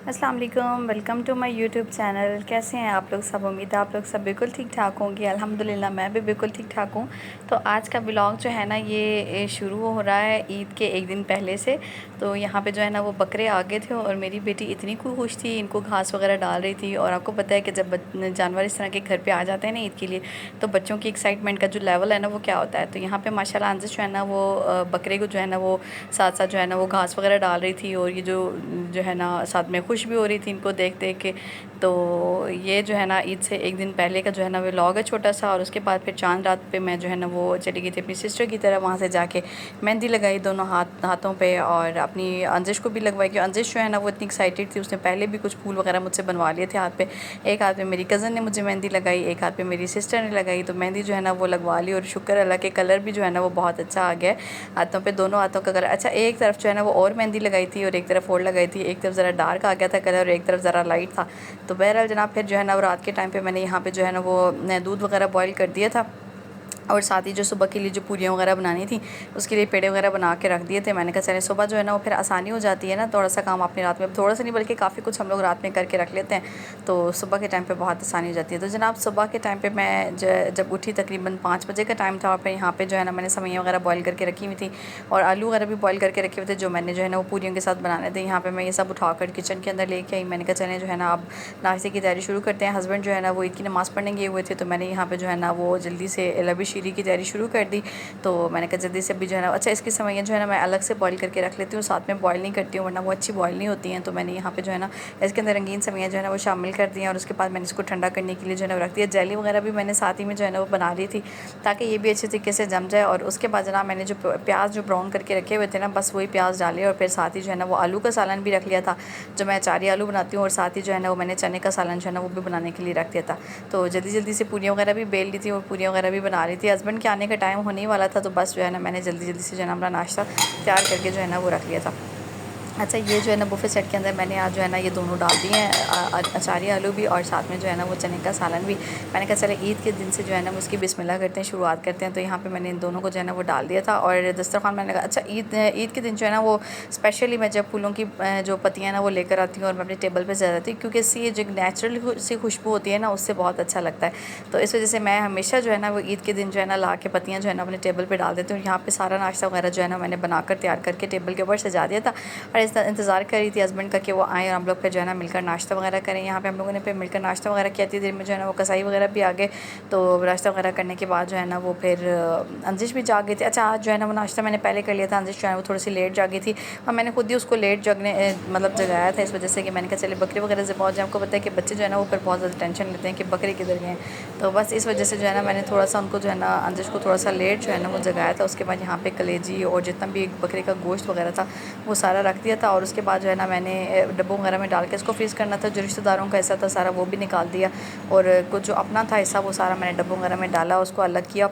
अस्सलाम वालेकुम, welcome to my YouTube channel. कैसे हैं आप लोग सब? उम्मीद है आप लोग सब बिल्कुल ठीक ठाक होंगे। अल्हम्दुलिल्लाह मैं भी बिल्कुल ठीक ठाक हूँ। तो आज का ब्लॉग जो है ना ये शुरू हो रहा है ईद के एक दिन पहले से। तो यहाँ पे जो है ना वो बकरे आ गए थे और मेरी बेटी इतनी खुश थी, इनको घास वगैरह डाल रही थी। और आपको पता है कि जब जानवर इस तरह के घर पर आ जाते हैं ना ईद के लिए, तो बच्चों की एक्साइटमेंट का जो लेवल है ना वो क्या होता है। तो यहाँ पर माशाल्लाह अंजिश जो है ना वो बकरे को जो है ना वो साथ साथ जो है ना वो घास वगैरह डाल रही थी। और ये जो है ना साथ में खुश भी हो रही थी इनको देख देख के। तो ये जो है ना ईद से एक दिन पहले का जो है ना वो व्लॉग है छोटा सा। और उसके बाद फिर चांद रात पे मैं जो है ना वो चली गई थी अपनी सिस्टर की तरफ। वहाँ से जाके मेहंदी लगाई दोनों हाथों पे और अपनी अंजिश को भी लगवाई। कि अंजिश जो है ना वो इतनी एक्साइटेड थी, उसने पहले भी कुछ फूल वगैरह मुझसे बनवा लिए थे हाथ पे। एक हाथ में मेरी कज़न ने मुझे मेहंदी लगाई, एक हाथ में मेरी सिस्टर ने लगाई। तो मेहंदी जो है ना वो लगवा ली और शुक्र अल्लाह के कलर भी जो है ना वो बहुत अच्छा आ गया हाथों पे, दोनों हाथों का कलर अच्छा। एक तरफ जो है ना वो और मेहंदी लगाई थी और एक तरफ और लगाई थी, एक तरफ ज़रा डार्क आ गया था कलर और एक तरफ ज़रा लाइट था। तो बहरहाल जनाब फिर जो है ना वो रात के टाइम पे मैंने यहाँ पे जो है ना वो दूध वगैरह बॉईल कर दिया था। और साथ ही जो सुबह के लिए जो पूरियाँ वगैरह बनानी थी उसके लिए पेड़े वगैरह बना के रख दिए थे। मैंने कहा चले सुबह जो है ना वो फिर आसानी हो जाती है ना, थोड़ा सा काम अपनी रात में, थोड़ा सा नहीं बल्कि काफ़ी कुछ हम लोग रात में करके रख लेते हैं, तो सुबह के टाइम पे बहुत आसानी हो जाती है। तो जनाब सुबह के टाइम पे मैं जब उठी तकरीबन 5 बजे का टाइम था और फिर यहाँ पे जो है ना मैंने सेवइयाँ वगैरह बॉयल करके रखी हुई थी और आलू वगैरह भी बॉयल करके रखे हुए थे जो मैंने जो है ना वो पूरियों के साथ बनाने थे। यहाँ पर मैं ये सब उठाकर किचन के अंदर लेके आई। मैंने कहा चले जो है ना अब नाश्ते की तैयारी शुरू करते हैं। हस्बैंड जो है ना वो ईद की नमाज़ पढ़ने गए हुए थे, तो मैंने यहाँ पर जो है ना वो जल्दी से लबी शीरी की तैयारी शुरू कर दी। तो मैंने कहा जल्दी से भी जो है ना अच्छा इसकी सेवइयाँ जो है ना मैं अलग से बॉईल करके रख लेती हूँ, साथ में बॉईल नहीं करती हूँ वरना वो अच्छी बॉईल नहीं होती हैं। तो मैंने यहाँ पे जो है ना इसके अंदर रंगीन सेवइयाँ जो है ना वो शामिल कर दी हैं और उसके बाद मैंने इसको ठंडा करने के लिए जो है ना रख दिया। जेली वगैरह भी मैंने साथ ही में जो है ना वो बना ली थी ताकि ये भी अच्छे तरीके से जम जाए। और उसके बाद जना मैंने जो प्याज जो ब्राउन करके रखे हुए थे ना बस वही प्याज डाले और फिर साथ ही जो है ना वो आलू का सालन भी रख लिया था जो मैं अचारी आलू बनाती हूँ। और साथ ही जो है ना वो मैंने चने का सालन जो है ना वो भी बनाने के लिए रख दिया था। तो जल्दी जल्दी से पूरियाँ वगैरह भी बेल ली थी और पूरियाँ वगैरह भी बना रही थी। हस्बैंड के आने का टाइम होने ही वाला था, तो बस जो है ना मैंने जल्दी जल्दी से जो है ना अपना नाश्ता तैयार करके जो है ना वो रख लिया था। अच्छा ये जो है ना बुफे सेट के अंदर मैंने आज जो है ना ये दोनों डाल दिए हैं अचारी आलू भी और साथ में जो है ना वो चने का सालन भी। मैंने कहा चले ईद के दिन से जो है ना उसकी बिस्मिल्लाह करते हैं, शुरुआत करते हैं। तो यहाँ पे मैंने इन दोनों को जो है ना वो डाल दिया था और दस्तरखान मैंने कहा अच्छा ईद के दिन जो है ना वो स्पेशली मैं जब फूलों की जो पत्तियाँ ना वो लेकर आती हूँ और मैं अपने टेबल पर सजा जाती हूँ क्योंकि इससे ये जो नेचुरल सी खुशबू होती है ना उससे बहुत अच्छा लगता है। तो इस वजह से मैं हमेशा जो है ना वो ईद के दिन जो है ना ला के पत्तियाँ जो है ना अपने टेबल पर डाल देती हूँ। यहाँ पर सारा नाश्ता वगैरह जो है ना मैंने बनाकर तैयार करके टेबल के ऊपर सजा दिया था और इस इंतज़ार कर रही थी हस्बैंड का कि वो आए और हम लोग फिर जो है ना मिलकर नाश्ता वगैरह करें। यहाँ पे हम लोगों ने फिर मिलकर नाश्ता वगैरह किया। इतनी देर में जो है ना वो कसाई वगैरह भी आ गए। तो नाश्ता वगैरह करने के बाद जो है ना वो फिर अंजिश भी जाग गई थी। अच्छा आज जो है ना वो नाश्ता मैंने पहले कर लिया था, अंजिश जो है वो थोड़ी सी लेट जागी थी और मैंने खुद ही उसको लेट जगने मतलब जगाया था इस वजह से कि मैंने कहा चले बकरी वगैरह से बहुत जाए। आपको पता है कि बच्चे जो है ना वो फिर बहुत ज़्यादा टेंशन लेते हैं कि बकरी किधर गए। तो बस इस वजह से जो है ना मैंने थोड़ा सा उनको जो है ना अंजिश को थोड़ा सा लेट जो है ना वो जगाया था। उसके बाद यहाँ पे कलेजी और जितना भी बकरे का गोश्त वगैरह था वो सारा रख दिया था और उसके बाद जो है ना मैंने डब्बों वगैरह में डाल के इसको फ्रीज़ करना था। जो रिश्तेदारों का हिस्सा था सारा वो भी निकाल दिया और कुछ जो अपना था हिस्सा वो सारा मैंने डब्बों वगैरह में डाला, उसको अलग किया,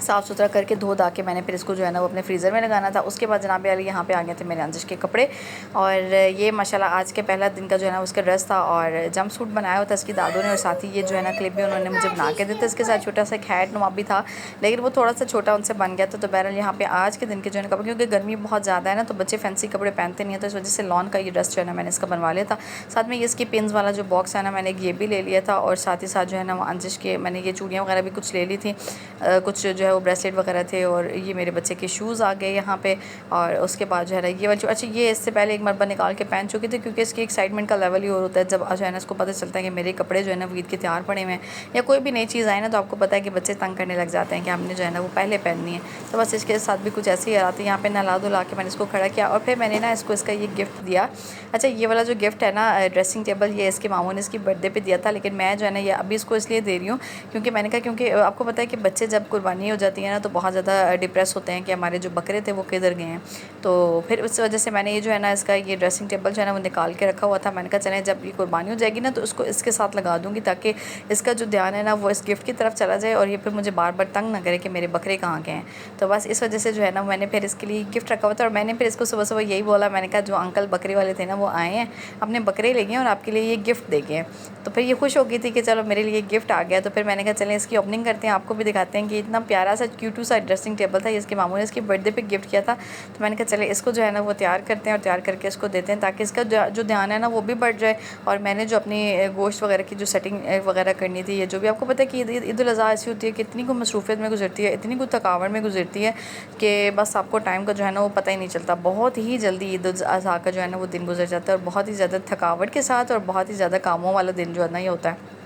साफ़ सुथरा करके धो धा के मैंने फिर इसको जो है ना वो अपने फ्रीज़र में लगाना था। उसके बाद जनाब अली यहाँ पे आ गए थे मेरे अंजिश के कपड़े और ये माशाल्लाह आज के पहला दिन का जो है ना उसका ड्रेस था और जंप सूट बनाया हुआ था इसकी दादों ने और साथ ही ये जो है ना क्लिप भी उन्होंने मुझे बना के दिया था। इसके साथ छोटा सा हैट नुमा भी था लेकिन वो थोड़ा सा छोटा उनसे बन गया था। तो बहरहाल यहाँ पे आज के दिन के जो है ना कपड़े, क्योंकि गर्मी बहुत ज़्यादा है ना तो बच्चे फैंसी कपड़े पहनते नहीं है, तो इस वजह से लॉन का ये ड्रेस जो है ना मैंने इसका बनवा लिया था। साथ में ये इसकी पिन्स वाला जो बॉक्स है ना मैंने ये भी ले लिया था और साथ ही साथ जो है ना अंजिश के मैंने ये चूड़ियाँ वगैरह भी कुछ ले ली थी, कुछ जो है वो ब्रेसलेट वगैरह थे और ये मेरे बच्चे के शूज़ आ गए यहाँ पे। और उसके बाद जो है ना ये वाली अच्छा ये इससे पहले एक मरतबा निकाल के पहन चुकी थी क्योंकि इसकी एक्साइटमेंट का लेवल ही और होता है जब जो है ना इसको पता चलता है कि मेरे कपड़े जो है ना वो ईद के तैयार पड़े हुए हैं या कोई भी नई चीज़ आए ना तो आपको पता है कि बच्चे तंग करने लग जाते हैं कि हमने जो है ना वो पहले पहननी है। तो बस इसके साथ भी कुछ ऐसे ही आती है। यहाँ पर नला धुला के मैंने इसको खड़ा किया और फिर मैंने ना इसको इसका ये गिफ्ट दिया। अच्छा ये वाला जो गिफ्ट है ना ड्रेसिंग टेबल, ये इसके मामू ने इसकी बर्थडे पे दिया था लेकिन मैं जो है ना ये अभी इसको इसलिए दे रही हूँ क्योंकि मैंने कहा क्योंकि आपको पता है कि बच्चे जब कुर्बानी हो जाती है ना तो बहुत ज़्यादा डिप्रेस होते हैं कि हमारे जो बकरे थे वो किधर गए हैं। तो फिर उस वजह से मैंने ये जो है ना इसका ये ड्रेसिंग टेबल जो है ना वो निकाल के रखा हुआ था। मैंने कहा चलें जब ये कुर्बानी हो जाएगी ना तो उसको इसके साथ लगा दूँगी ताकि इसका जो ध्यान है ना वो इस गिफ्ट की तरफ चला जाए और ये फिर मुझे बार बार तंग ना करे कि मेरे बकरे कहाँ गए हैं। तो बस इस वजह से जो है ना मैंने फिर इसके लिए गिफ्ट रखा हुआ था और मैंने फिर इसको सुबह सुबह यही बोला, मैंने कहा जो अंकल बकरे वाले थे ना वो आए हैं अपने बकरे ले गए और आपके लिए ये गिफ्ट दे गए। तो फिर ये खुश हो गई थी कि चलो मेरे लिए गिफ्ट आ गया। तो फिर मैंने कहा चलें इसकी ओपनिंग करते हैं, आपको भी दिखाते हैं कि इतना प्यारा प्यारा सा क्यूट सा ड्रेसिंग टेबल था, ये इसके मामू ने इसके बर्थडे पे गिफ्ट किया था। तो मैंने कहा चले इसको जो है ना वो तैयार करते हैं और तैयार करके इसको देते हैं ताकि इसका जो ध्यान है ना वो भी बढ़ जाए। और मैंने जो अपनी गोश्त वगैरह की जो सेटिंग वगैरह करनी थी, ये जो भी आपको पता है कि ईद उल अज़हा ऐसी होती है कि इतनी को मसरूफियत में गुजरती है, इतनी को थकावट में गुजरती है कि बस आपको टाइम का जो है ना वो पता ही नहीं चलता। बहुत ही जल्दी ईद उल अज़हा का जो है ना वो दिन गुजर जाता है और बहुत ही ज़्यादा थकावट के साथ और बहुत ही ज़्यादा कामों वाला दिन जो है ना ये होता है।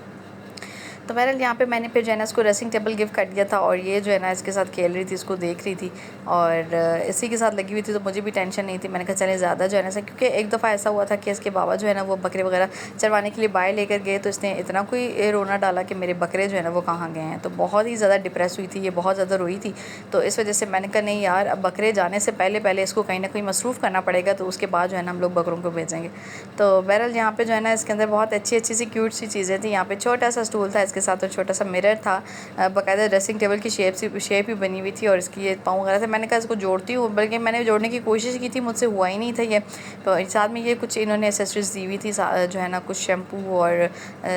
तो बहरहाल यहाँ पे मैंने फिर जो है ना इसको ड्रेसिंग टेबल गिफ्ट कर दिया था और ये जो है ना इसके साथ खेल रही थी, इसको देख रही थी और इसी के साथ लगी हुई थी। तो मुझे भी टेंशन नहीं थी, मैंने कहा चले ज़्यादा जो है ना, क्योंकि एक दफ़ा ऐसा हुआ था कि इसके बाबा जो है ना वो बकरे वगैरह चरवाने के लिए बाहर लेकर गए, तो इसने इतना कोई रोना डाला कि मेरे बकरे जो है ना वो कहाँ गए हैं। तो बहुत ही ज़्यादा डिप्रेस हुई थी, ये बहुत ज़्यादा रोई थी। तो इस वजह से मैंने कहा नहीं यार, अब बकरे जाने से पहले इसको कहीं ना कहीं मसरूफ़ करना पड़ेगा, तो उसके बाद जो है ना हम लोग बकरों को भेजेंगे। तो बहरहाल यहाँ पे जो है ना इसके अंदर बहुत अच्छी सी क्यूट सी चीज़ें थी। यहाँ पे छोटा सा स्टूल था इसके साथ और छोटा सा मिरर था, बाकायदा ड्रेसिंग टेबल की शेप ही बनी हुई थी और इसकी ये पाँव वगैरह थे। मैंने कहा इसको जोड़ती हूँ, बल्कि मैंने जोड़ने की कोशिश की थी, मुझसे हुआ ही नहीं था ये। तो साथ में ये कुछ इन्होंने एसेसरीज दी हुई थी जो है ना, कुछ शैम्पू और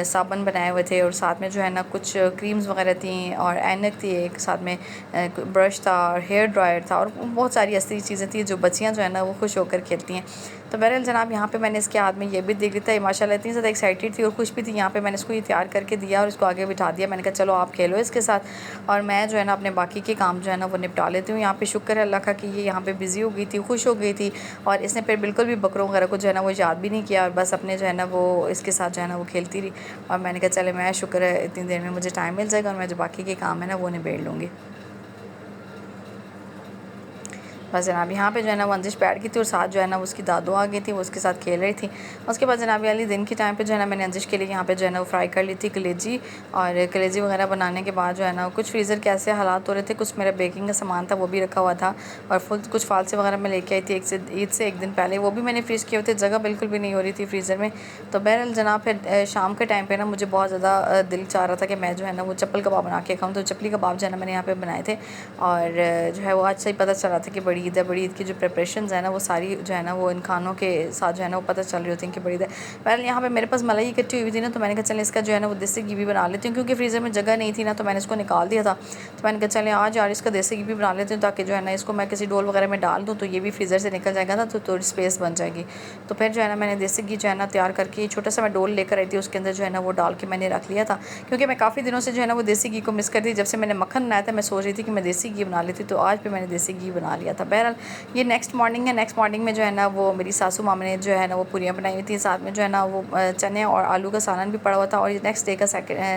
साबुन बनाए हुए थे और साथ में जो है ना कुछ क्रीम्स वगैरह थी और ऐनक थी एक, साथ में ब्रश था और हेयर ड्रायर था और बहुत सारी ऐसी चीज़ें थी जो बच्चियाँ जो है ना वो खुश होकर खेलती हैं। तो बहरहाल जनाब यहाँ पे मैंने इसके हाथ में ये भी देख लिया था, माशाल्लाह इतनी ज़्यादा एक्साइटेड थी और खुश भी थी। यहाँ पे मैंने इसको ये तैयार करके दिया और इसको आगे बिठा दिया। मैंने कहा चलो आप खेलो इसके साथ और मैं जो है ना अपने बाकी के काम जो है ना वो निपटा लेती हूँ। यहाँ पे शुक्र है अल्लाह का कि ये यहाँ पे बिज़ी हो गई थी, खुश हो गई थी और इसने फिर बिल्कुल भी बकरों वगैरह को जो है ना वो याद भी नहीं किया और बस अपने जो है ना वो इसके साथ जो है ना वो खेलती रही। और मैंने कहा चले, मैं शुक्र है इतनी देर में मुझे टाइम मिल जाएगा और मैं जो बाकी के काम है ना वो निबेड़ लूँगी। बस जनाब यहाँ पे जो है ना वंजिश बैठ गई थी और साथ जो है ना उसकी दादू आ गई थी, वो उसके साथ खेल रही थी। उसके बाद जनाब वाली दिन के टाइम पे जो है ना मैंने अंजिश के लिए यहाँ पे जो है ना वो फ्राई कर ली थी कलेजी। और कलेजी वगैरह बनाने के बाद जो है ना कुछ फ्रीज़र के ऐसे हालात हो रहे थे, कुछ मेरा बेकिंग का सामान था वो भी रखा हुआ था और कुछ फालसे वगैरह मैं लेके आई थी ईद से एक दिन पहले, वो भी मैंने फ्रीज़ किए हुए थे, जगह बिल्कुल भी नहीं हो रही थी फ्रीज़र में। तो बहरहाल जनाब फिर शाम के टाइम पर ना मुझे बहुत ज़्यादा दिल चाह रहा था कि मैं जो है ना वो चप्पल कबाब बना के खाऊँ। तो चपली कबाब जो है ना मैंने यहाँ पर बनाए थे और जो है वो आज से ही पता चल रहा था कि बड़ी ईद है, बड़ी ईद की जो प्रिपरेशंस है ना वो सारी जो है ना वो इन खानों के साथ जो है ना वो पता चल रही होती हैं कि बड़ी ईद है। पहले यहाँ पे मेरे पास मलाई इकट्ठी हुई थी ना, तो मैंने कहा चलें इसका जो है ना वो देसी घी भी बना लेती हूँ, क्योंकि फ्रीज़र में जगह नहीं थी ना, तो मैंने इसको निकाल दिया था। तो मैंने कहा चलें आज यार इसका देसी घी भी बना लेती हूँ ताकि जो है ना इसको मैं किसी डोल वगैरह में डाल दूँ तो ये भी फ्रीज़र से निकल जाएगा ना, तो थोड़ी स्पेस बन जाएगी। तो फिर जो है ना मैंने देसी घी जो है ना तैयार करके छोटा सा मैं डोल लेकर आई थी, उसके अंदर जो है ना वो डाल के मैंने रख लिया था, क्योंकि मैं काफ़ी दिनों से जो है ना वो देसी घी को मिस कर दी। जब से मैंने मक्खन बनाया था मैं सोच रही थी कि मैं देसी घी बना लेती, तो आज भी मैंने देसी घी बना लिया था। बहरहाल ये नेक्स्ट मॉर्निंग है, नेक्स्ट मॉर्निंग में जो है ना वो मेरी सासू मामा ने जो है ना वो पूरियाँ बनाई हुई थी, साथ में जो है ना वो चने और आलू का सालन भी पड़ा हुआ था। और ये नेक्स्ट डे का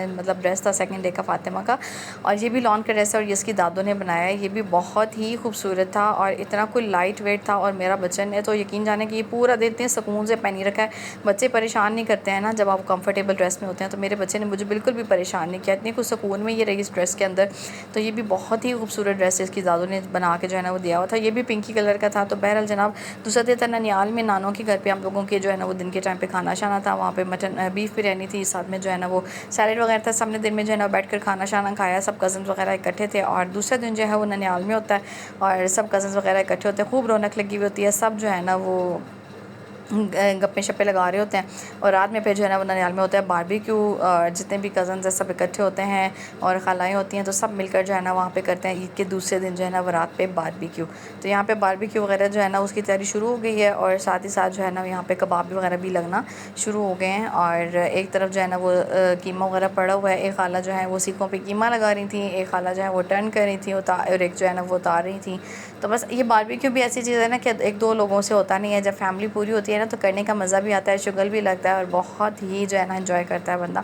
मतलब ड्रेस था, सेकंड डे का फातिमा का, और ये भी लॉन का ड्रेस है और ये इसकी दादों ने बनाया है। ये भी बहुत ही खूबसूरत था और इतना कोई लाइट वेट था और मेरा बच्चन ने तो यकीन जाने कि ये पूरा दिन इतने सुकून से पहनी रखा है। बच्चे परेशान नहीं करते हैं ना जब आप कंफर्टेबल ड्रेस में होते हैं, तो मेरे बच्चे ने मुझे बिल्कुल भी परेशान नहीं किया, इतनी कुछ सुकून में ये रही इस ड्रेस के अंदर। तो ये भी बहुत ही खूबसूरत ड्रेस इसकी दादों ने बना के जो है ना वो दिया हुआ था, ये भी पिंकी कलर का था। तो बहरहाल जनाब दूसरा दिन था ननियाल में, नानों के घर पे हम लोगों के जो है ना वो दिन के टाइम पे खाना शाना था, वहाँ पे मटन बीफ बिरयानी थी, साथ में जो है ना वो सैलेड वगैरह था। सबने दिन में जो है ना बैठ कर खाना शाना खाया, सब कज़न्स वगैरह इकट्ठे थे। और दूसरा दिन जो है वो ननियाल में होता है और सब कज़न्स वगैरह इकट्ठे होते हैं, खूब रौनक लगी हुई होती है, सब जो है ना वो गप्पे शप्पे लगा रहे होते हैं। और रात में फिर जो है ना वो ननियाल में होता है बारबेक्यू, और जितने भी कज़न्स हैं सब इकट्ठे होते हैं और खालाएँ होती हैं, तो सब मिलकर जो है ना वहाँ पे करते हैं ईद के दूसरे दिन जो है ना वो रात पे बारबेक्यू। तो यहाँ पे बारबेक्यू वगैरह जो है ना उसकी तैयारी शुरू हो गई है और साथ ही साथ जो है ना यहाँ पे कबाब वगैरह भी लगना शुरू हो गए हैं। और एक तरफ जो है ना वो कीमा वगैरह पड़ा हुआ है, एक खाला जो है वो सीखों पर कीमा लगा रही थी, एक खाला जो है वो टर्न कर रही थी और एक जो है ना वो उतार रही थी। तो बस ये बारबेक्यू भी ऐसी चीज़ है ना कि एक दो लोगों से होता नहीं है, जब फैमिली पूरी होती है ना तो करने का मज़ा भी आता है, शुगल भी लगता है और बहुत ही जो है ना एंजॉय करता है बंदा।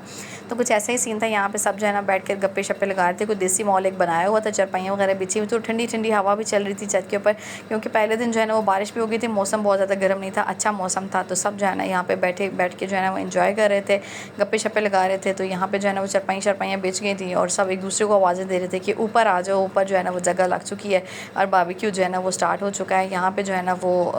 तो कुछ ऐसा ही सीन था, यहाँ पे सब जो है ना बैठ कर गप्पे शप्पे लगा रहे थे। कुछ देसी मॉल एक बनाया हुआ था, चरपाइयाँ वगैरह बिछी हुई, तो ठंडी ठंडी हवा भी चल रही थी छत के ऊपर, क्योंकि पहले दिन जो है ना वो बारिश भी हो गई थी, मौसम बहुत ज़्यादा गर्म नहीं था, अच्छा मौसम था। तो सब जो है ना यहाँ पे बैठ के जो है ना वो इन्जॉय कर रहे थे, गप्पे शप्पे लगा रहे थे। तो यहाँ पे जो है ना वो चरपाइयाँ बिछ गई थी और सब एक दूसरे को आवाज़ें दे रहे थे कि ऊपर आ जाओ, ऊपर जो है ना वो जगह लग चुकी है और बारबेक्यू जो है ना वो स्टार्ट हो चुका है। यहाँ पे जो है ना वो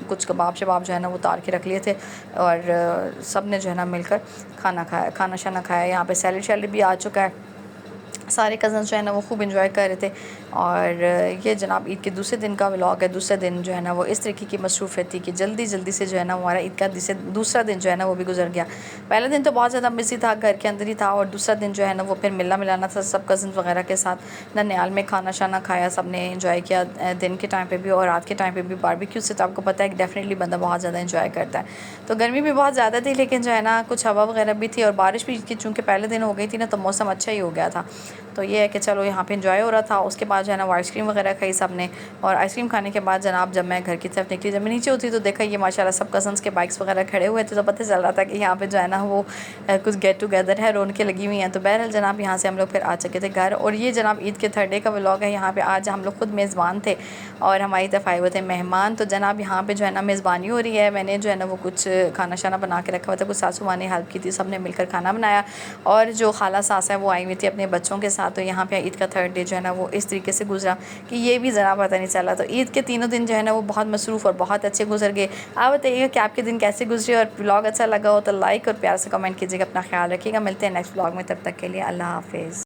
कुछ कबाब शबाब जो है ना वो उतार के रख लिए थे और सब ने जो है ना मिलकर खाना खाया, खाना शाना खाया। यहाँ पे सैलेड शैलेड भी आ चुका है सारे कज़न्स जो है ना वो खूब इंजॉय कर रहे थे। और ये जनाब ईद के दूसरे दिन का व्लॉग है। दूसरे दिन जो है ना वो इस तरीके की मसरूफ़ियत थी कि जल्दी जल्दी से जो है ना हमारा ईद का दूसरा दिन जो है ना वो भी गुजर गया। पहला दिन तो बहुत ज़्यादा बिज़ी था, घर के अंदर ही था, और दूसरा दिन जो है ना वो फिर मिलना मिलाना था सब कज़न्स वगैरह के साथ। ननिहाल में खाना शाना खाया, सब ने इंजॉय किया दिन के टाइम पर भी और रात के टाइम पर भी। बारबेक्यू से तो आपको पता है कि डेफिनेटली बंदा बहुत ज़्यादा इंजॉय करता है। तो गर्मी भी बहुत ज़्यादा थी, लेकिन जो है ना कुछ हवा वगैरह भी थी और बारिश भी, चूँकि पहले दिन हो गई थी ना तो मौसम अच्छा ही हो गया था। तो ये है कि चलो यहाँ पे इंजॉय हो रहा था। उसके बाद जो है ना वो आइसक्रीम वगैरह खाई सब ने, और आइसक्रीम खाने के बाद जनाब जब मैं घर की तरफ निकली, जब मैं नीचे उतरी तो देखा ये माशाल्लाह सब कज़न्स के बाइक्स वगैरह खड़े हुए थे। तो पता चल रहा था कि यहाँ पे जो है ना वो कुछ गेट टुगेदर है, रौनकें लगी हुई हैं। तो बहरहाल जनाब यहाँ से हम लोग फिर आ चुके थे घर। और ये जनाब ईद के थर्ड डे का व्लॉग है। यहाँ पर आज हम लोग खुद मेज़बान थे और हमारी तरफ आए हुए थे मेहमान। तो जनाब यहाँ पर जो है ना मेज़बानी हो रही है। मैंने जो है ना वो कुछ खाना शाना बना के रखा हुआ था, कुछ सासू माँ ने हेल्प की थी, सब ने मिलकर खाना बनाया। और जो खाला सास है वो आई हुई थी अपने बच्चों के साथ। तो यहाँ पे ईद का थर्ड डे जो है ना वो इस तरीके से गुजरा कि ये भी ज़रा पता नहीं चला। तो ईद के तीनों दिन जो है ना वो बहुत मसरूफ़ और बहुत अच्छे गुजर गए। आप बताइएगा कि आपके दिन कैसे गुजरे, और ब्लॉग अच्छा लगा हो तो लाइक और प्यार से कमेंट कीजिएगा। अपना ख्याल रखिएगा, मिलते हैं नेक्स्ट ब्लॉग में, तब तक के लिए अल्लाह हाफ़िज़।